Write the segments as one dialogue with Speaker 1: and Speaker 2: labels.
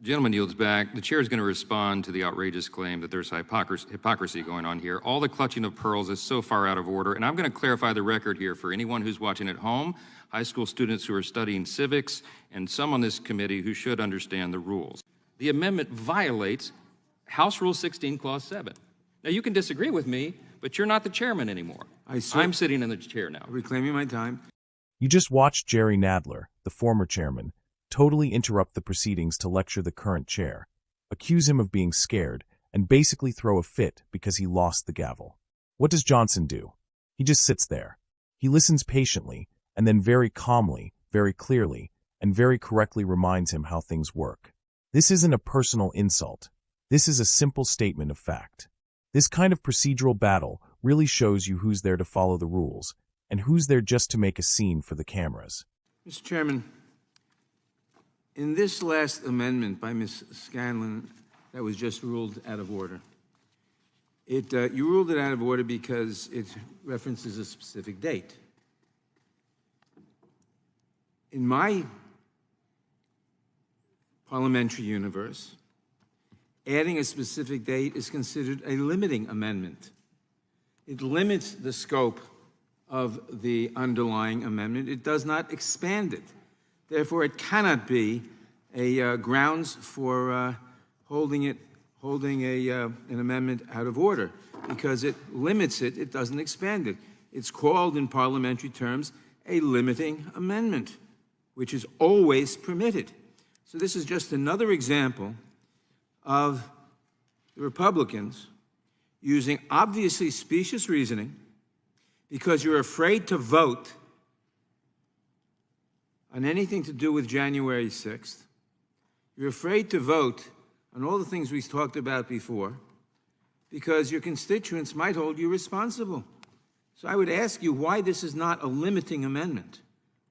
Speaker 1: Gentleman yields back. The chair is going to respond to the outrageous claim that there's hypocrisy going on here. All the clutching of pearls is so far out of order, and I'm going to clarify the record here for anyone who's watching at home, high school students who are studying civics, and some on this committee who should understand the rules. The amendment violates House Rule 16, Clause 7. Now, you can disagree with me, but you're not the chairman anymore. I'm sitting in the chair now.
Speaker 2: Reclaiming my time.
Speaker 3: You just watched Jerry Nadler, the former chairman, totally interrupt the proceedings to lecture the current chair, accuse him of being scared, and basically throw a fit because he lost the gavel. What does Johnson do? He just sits there. He listens patiently, and then very calmly, very clearly, and very correctly reminds him how things work. This isn't a personal insult. This is a simple statement of fact. This kind of procedural battle really shows you who's there to follow the rules, and who's there just to make a scene for the cameras.
Speaker 2: Mr. Chairman, in this last amendment by Ms. Scanlon that was just ruled out of order, you ruled it out of order because it references a specific date. In my parliamentary universe, adding a specific date is considered a limiting amendment. It limits the scope of the underlying amendment. It does not expand it. Therefore, it cannot be a grounds for holding an amendment out of order because it limits it. It doesn't expand it. It's called in parliamentary terms a limiting amendment, which is always permitted. So this is just another example of the Republicans using obviously specious reasoning because you're afraid to vote on anything to do with January 6th. You're afraid to vote on all the things we've talked about before because your constituents might hold you responsible. So I would ask you why this is not a limiting amendment.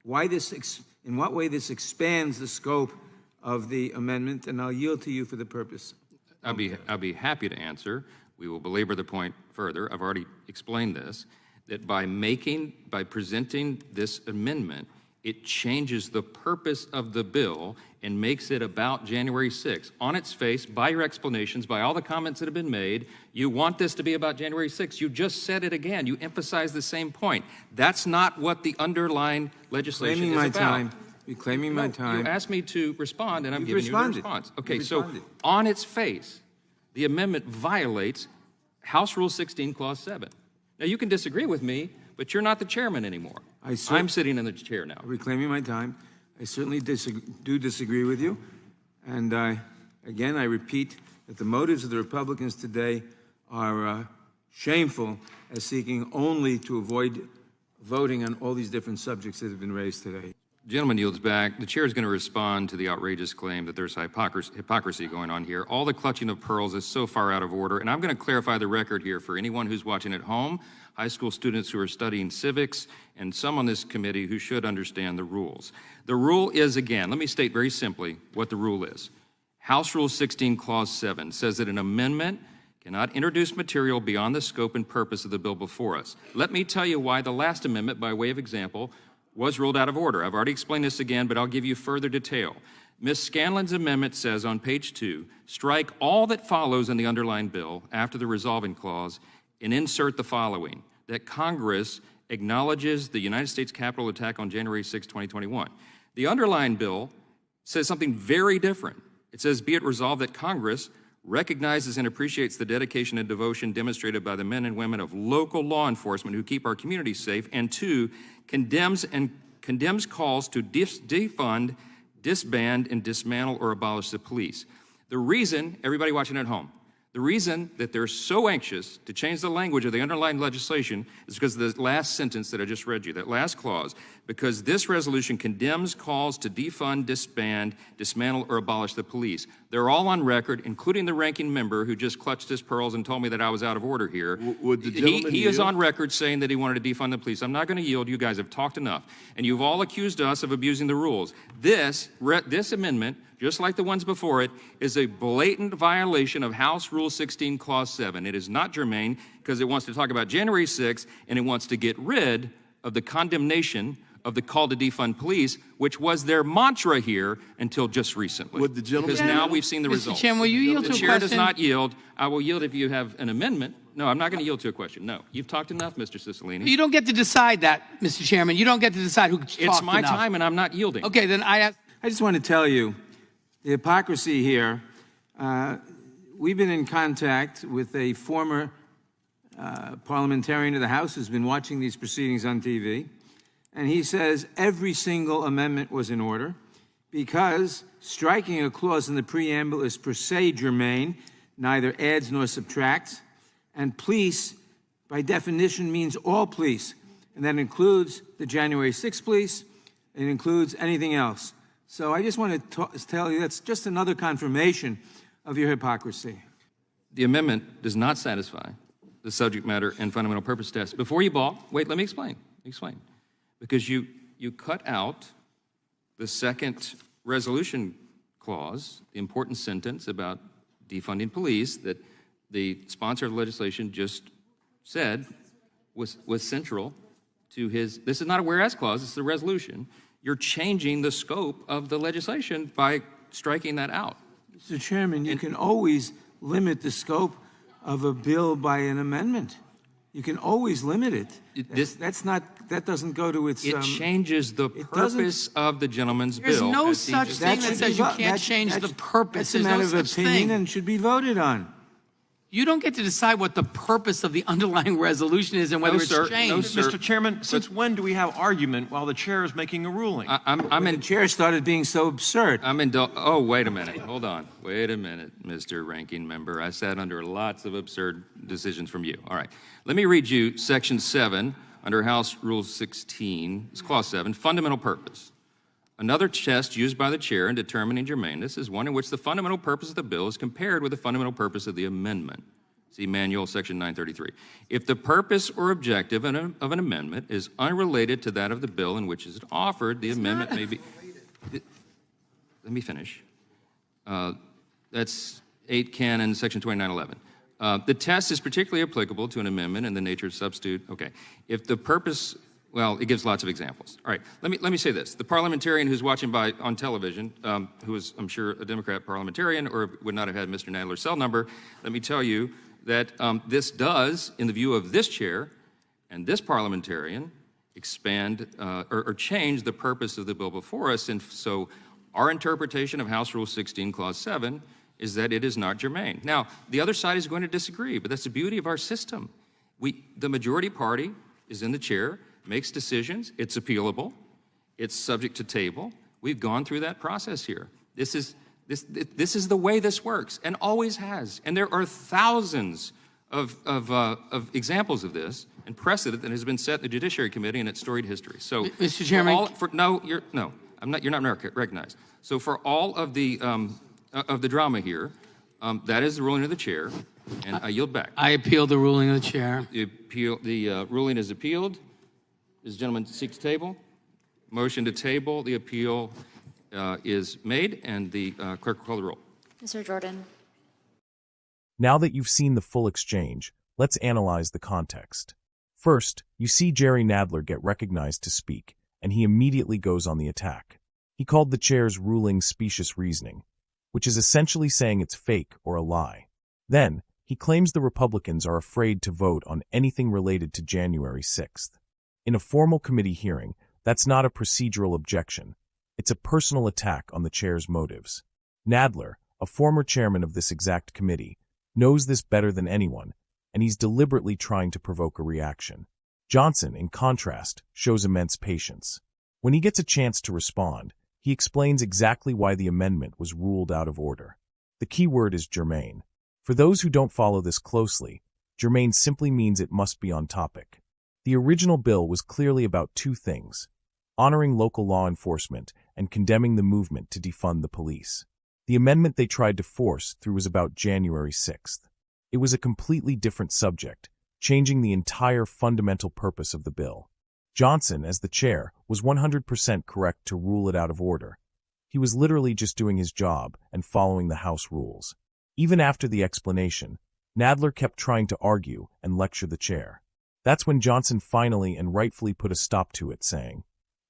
Speaker 2: Why this, in what way this expands the scope of the amendment, and I'll yield to you for the purpose.
Speaker 1: I'll be happy to answer. We will belabor the point further. I've already explained this, that by presenting this amendment, it changes the purpose of the bill and makes it about January 6th. On its face, by your explanations, by all the comments that have been made, you want this to be about January 6th. You just said it again. You emphasize the same point. That's not what the underlying legislation is about.
Speaker 2: Reclaiming my time.
Speaker 1: You asked me to respond, and I'm giving you the response. Okay, so on its face, the amendment violates House Rule 16, Clause 7. Now, you can disagree with me, but you're not the chairman anymore. I'm sitting in the chair now.
Speaker 2: Reclaiming my time. I certainly do disagree with you. And again, I repeat that the motives of the Republicans today are shameful as seeking only to avoid voting on all these different subjects that have been raised today.
Speaker 1: Gentleman yields back. The chair is going to respond to the outrageous claim that there's hypocrisy going on here. All the clutching of pearls is so far out of order, and I'm going to clarify the record here for anyone who's watching at home, high school students who are studying civics, and some on this committee who should understand the rules. The rule is, again, let me state very simply what the rule is. House Rule 16, Clause 7 says that an amendment cannot introduce material beyond the scope and purpose of the bill before us. Let me tell you why the last amendment, by way of example, was ruled out of order. I've already explained this again, but I'll give you further detail. Ms. Scanlon's amendment says on page 2, strike all that follows in the underlying bill after the resolving clause and insert the following, that Congress acknowledges the United States Capitol attack on January 6, 2021. The underlying bill says something very different. It says, be it resolved that Congress recognizes and appreciates the dedication and devotion demonstrated by the men and women of local law enforcement who keep our communities safe, and 2, condemns calls to defund, disband, and dismantle or abolish the police. The reason, everybody watching at home, the reason that they're so anxious to change the language of the underlying legislation is because of the last sentence that I just read you, that last clause, because this resolution condemns calls to defund, disband, dismantle, or abolish the police. They're all on record, including the ranking member who just clutched his pearls and told me that I was out of order here. He is on record saying that he wanted to defund the police. I'm not going to yield. You guys have talked enough. And you've all accused us of abusing the rules. This amendment, just like the ones before it, is a blatant violation of House Rule 16, Clause 7. It is not germane because it wants to talk about January 6th and it wants to get rid of the condemnation of the call to defund police, which was their mantra here until just recently.
Speaker 4: Would the gentleman-
Speaker 1: Because now we've seen the results.
Speaker 5: Mr. Chairman, will you yield
Speaker 1: The
Speaker 5: to a
Speaker 1: chair
Speaker 5: question?
Speaker 1: does not yield. I will yield if you have an amendment. No, I'm not going to yield to a question. No. You've talked enough, Mr. Cicilline.
Speaker 5: You don't get to decide that, Mr. Chairman. You don't get to decide who talked
Speaker 1: It's my
Speaker 5: enough.
Speaker 1: time, and I'm not yielding.
Speaker 5: Okay, then I ask.
Speaker 2: I just want to tell you the hypocrisy here. We've been in contact with a former parliamentarian of the House who's been watching these proceedings on TV, and he says every single amendment was in order because striking a clause in the preamble is per se germane, neither adds nor subtracts, and police, by definition, means all police, and that includes the January 6th police, it includes anything else. So I just want to tell you that's just another confirmation of your hypocrisy.
Speaker 1: The amendment does not satisfy the subject matter and fundamental purpose test. Before you balk, wait, let me explain. Because you cut out the second resolution clause, the important sentence about defunding police that the sponsor of the legislation just said was central to his. This is not a whereas clause, it's a resolution. You're changing the scope of the legislation by striking that out.
Speaker 2: Mr. Chairman, you can always limit the scope of a bill by an amendment. You can always limit it. That doesn't go to its.
Speaker 1: It changes the purpose of the gentleman's bill.
Speaker 5: There's no
Speaker 1: as he
Speaker 5: such
Speaker 1: just
Speaker 5: thing
Speaker 1: said.
Speaker 5: that says you can't change the purpose.
Speaker 2: That's a
Speaker 5: There's
Speaker 2: matter
Speaker 5: no
Speaker 2: of
Speaker 5: such
Speaker 2: opinion
Speaker 5: thing.
Speaker 2: and should be voted on.
Speaker 5: You don't get to decide what the purpose of the underlying resolution is and whether
Speaker 1: No, sir.
Speaker 5: it's changed.
Speaker 1: No, sir.
Speaker 4: Mr. Chairman, since when do we have argument while the chair is making a ruling?
Speaker 2: The chair started being so absurd.
Speaker 1: Oh, wait a minute. Hold on. Wait a minute, Mr. Ranking Member. I sat under lots of absurd decisions from you. All right. Let me read you Section 7 under House Rule 16. It's Clause 7, fundamental purpose. Another test used by the chair in determining germaneness is one in which the fundamental purpose of the bill is compared with the fundamental purpose of the amendment. See Manual Section 933. If the purpose or objective of an amendment is unrelated to that of the bill in which it is offered, the amendment may be... Let me finish. That's 8 Canon, Section 2911. The test is particularly applicable to an amendment in the nature of substitute. Okay. If the purpose... Well, it gives lots of examples. All right, let me say this. The parliamentarian who's watching on television, who is, I'm sure, a Democrat parliamentarian or would not have had Mr. Nadler's cell number, let me tell you that this does, in the view of this chair and this parliamentarian, expand or change the purpose of the bill before us. And so our interpretation of House Rule 16, Clause 7, is that it is not germane. Now, the other side is going to disagree, but that's the beauty of our system. The majority party is in the chair, makes decisions, it's appealable, it's subject to table. We've gone through that process here. This is the way this works, and always has. And there are thousands of examples of this and precedent that has been set in the Judiciary Committee and its storied history. So,
Speaker 5: Mr. Chairman,
Speaker 1: you're not recognized. So, for all of the drama here, that is the ruling of the chair, and I yield back.
Speaker 5: I appeal the ruling of the chair.
Speaker 1: The ruling is appealed. Does the gentleman seek to table? Motion to table. The appeal is made, and the clerk will call the roll.
Speaker 6: Mr. Jordan.
Speaker 3: Now that you've seen the full exchange, let's analyze the context. First, you see Jerry Nadler get recognized to speak, and he immediately goes on the attack. He called the chair's ruling specious reasoning, which is essentially saying it's fake or a lie. Then, he claims the Republicans are afraid to vote on anything related to January 6th. In a formal committee hearing, that's not a procedural objection. It's a personal attack on the chair's motives. Nadler, a former chairman of this exact committee, knows this better than anyone, and he's deliberately trying to provoke a reaction. Johnson, in contrast, shows immense patience. When he gets a chance to respond, he explains exactly why the amendment was ruled out of order. The key word is germane. For those who don't follow this closely, germane simply means it must be on topic. The original bill was clearly about two things: honoring local law enforcement and condemning the movement to defund the police. The amendment they tried to force through was about January 6th. It was a completely different subject, changing the entire fundamental purpose of the bill. Johnson, as the chair, was 100% correct to rule it out of order. He was literally just doing his job and following the House rules. Even after the explanation, Nadler kept trying to argue and lecture the chair. That's when Johnson finally and rightfully put a stop to it, saying,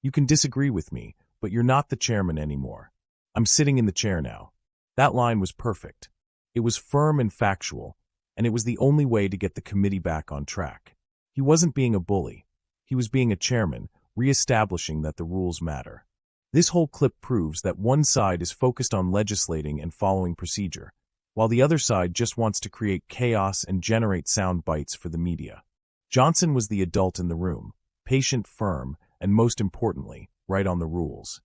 Speaker 3: You can disagree with me, but you're not the chairman anymore. I'm sitting in the chair now. That line was perfect. It was firm and factual, and it was the only way to get the committee back on track. He wasn't being a bully. He was being a chairman, reestablishing that the rules matter. This whole clip proves that one side is focused on legislating and following procedure, while the other side just wants to create chaos and generate sound bites for the media. Johnson was the adult in the room, patient, firm, and most importantly, right on the rules.